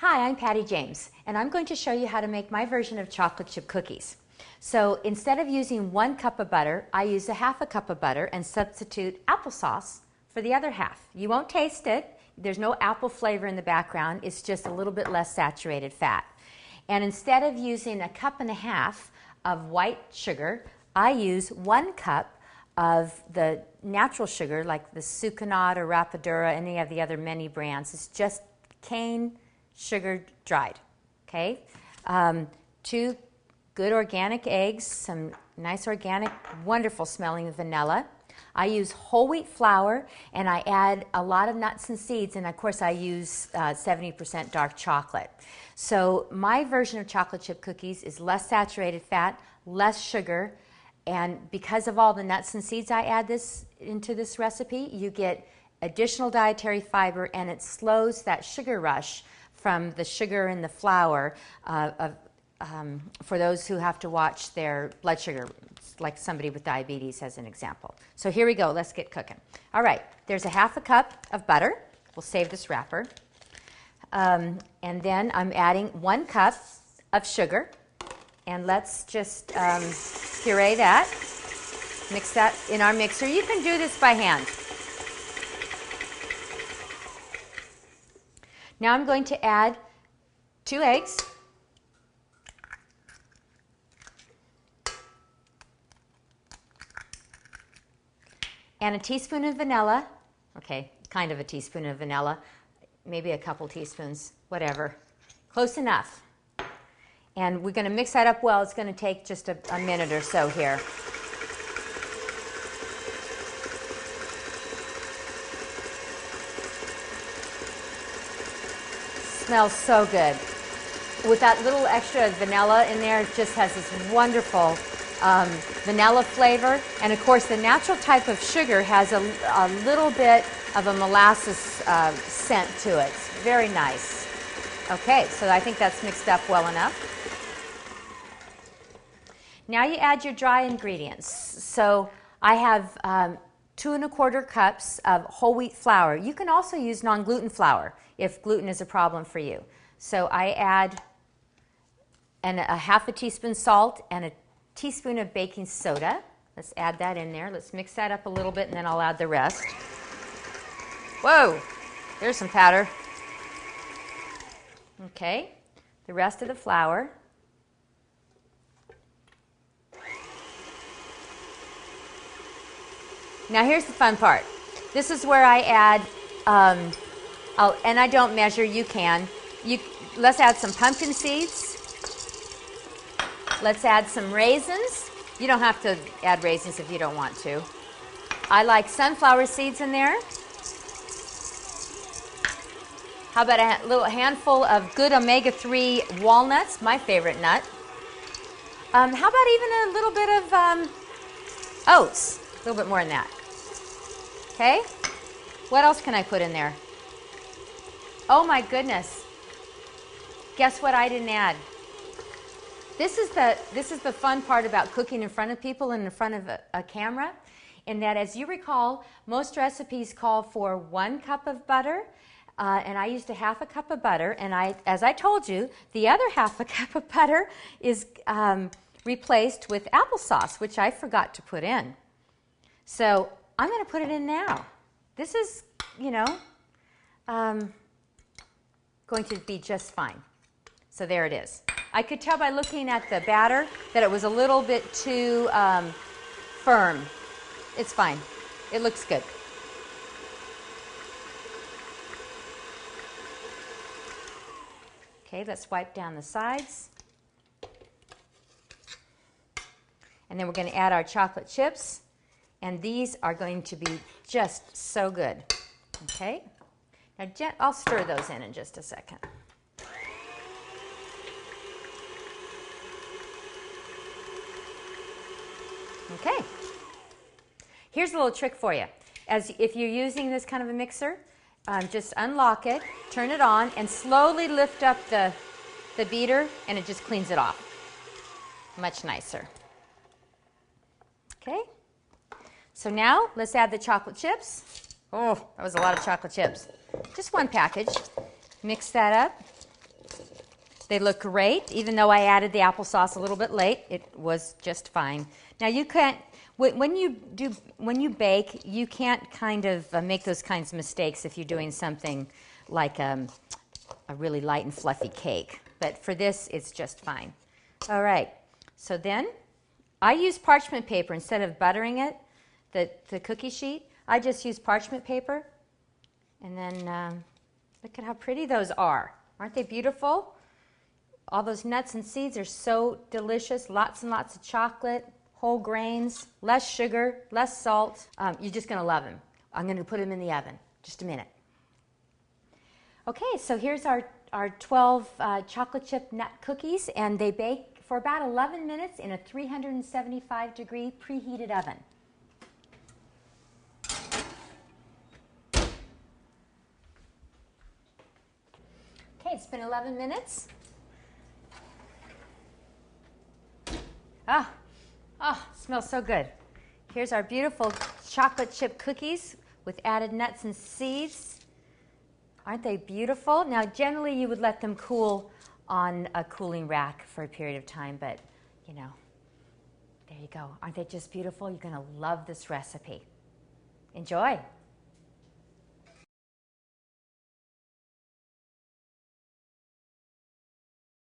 Hi, I'm Patty James, and I'm going to show you how to make my version of chocolate chip cookies. So instead of using 1 cup of butter, I use 1/2 cup of butter and substitute applesauce for the other half. You won't taste it. There's no apple flavor in the background. It's just a little bit less saturated fat. And instead of using 1.5 cups of white sugar, I use 1 cup of the natural sugar, like the Sucanat or Rapadura, any of the other many brands. It's just cane sugar dried. Okay, 2 good organic eggs, some nice organic, wonderful smelling vanilla. I use whole wheat flour, and I add a lot of nuts and seeds, and of course I use 70% dark chocolate. So my version of chocolate chip cookies is less saturated fat, less sugar, and because of all the nuts and seeds I add into this recipe, you get additional dietary fiber, and it slows that sugar rush from the sugar in the flour for those who have to watch their blood sugar, like somebody with diabetes as an example. So here we go. Let's get cooking. All right. There's 1/2 cup of butter. We'll save this wrapper. And then I'm adding 1 cup of sugar. And let's just puree that. Mix that in our mixer. You can do this by hand. Now I'm going to add 2 eggs. And a teaspoon of vanilla. Okay, kind of a teaspoon of vanilla. Maybe a couple teaspoons, whatever. Close enough. And we're going to mix that up well. It's going to take just a minute or so here. Smells so good. With that little extra vanilla in there, it just has this wonderful vanilla flavor. And of course, the natural type of sugar has a little bit of a molasses scent to it. It's very nice. Okay, so I think that's mixed up well enough. Now you add your dry ingredients. So I have 2 1/4 cups of whole wheat flour. You can also use non-gluten flour if gluten is a problem for you. So I add a 1/2 teaspoon salt and a teaspoon of baking soda. Let's add that in there. Let's mix that up a little bit, and then I'll add the rest. Whoa, there's some powder. Okay, the rest of the flour. Now here's the fun part. This is where I add, and I don't measure, you can. Let's add some pumpkin seeds. Let's add some raisins. You don't have to add raisins if you don't want to. I like sunflower seeds in there. How about a little handful of good omega-3 walnuts, my favorite nut. How about even a little bit of oats? A little bit more than that. Okay? What else can I put in there? Oh my goodness. Guess what I didn't add? This is the fun part about cooking in front of people and in front of a camera, in that, as you recall, most recipes call for 1 cup of butter, and I used 1/2 cup of butter, and as I told you, the other 1/2 cup of butter is replaced with applesauce, which I forgot to put in. So I'm going to put it in now. This is, going to be just fine. So there it is. I could tell by looking at the batter that it was a little bit too firm. It's fine. It looks good. Okay, let's wipe down the sides. And then we're going to add our chocolate chips. And these are going to be just so good. Okay? Now, I'll stir those in just a second. Okay. Here's a little trick for you. If you're using this kind of a mixer, just unlock it, turn it on, and slowly lift up the beater, and it just cleans it off. Much nicer. Okay. So now let's add the chocolate chips. Oh, that was a lot of chocolate chips. Just 1 package. Mix that up. They look great, even though I added the applesauce a little bit late. It was just fine. Now you can't, when you bake, you can't kind of make those kinds of mistakes if you're doing something like a really light and fluffy cake. But for this, it's just fine. All right, so then I use parchment paper instead of buttering it, the cookie sheet. I just use parchment paper. And then look at how pretty those are. Aren't they beautiful? All those nuts and seeds are so delicious. Lots and lots of chocolate, whole grains, less sugar, less salt. You're just going to love them. I'm going to put them in the oven. Just a minute. Okay, so here's our 12 chocolate chip nut cookies, and they bake for about 11 minutes in a 375-degree preheated oven. Okay, it's been 11 minutes. Smells so good. Here's our beautiful chocolate chip cookies with added nuts and seeds. Aren't they beautiful? Now, generally you would let them cool on a cooling rack for a period of time, but you know, there you go. Aren't they just beautiful? You're going to love this recipe. Enjoy.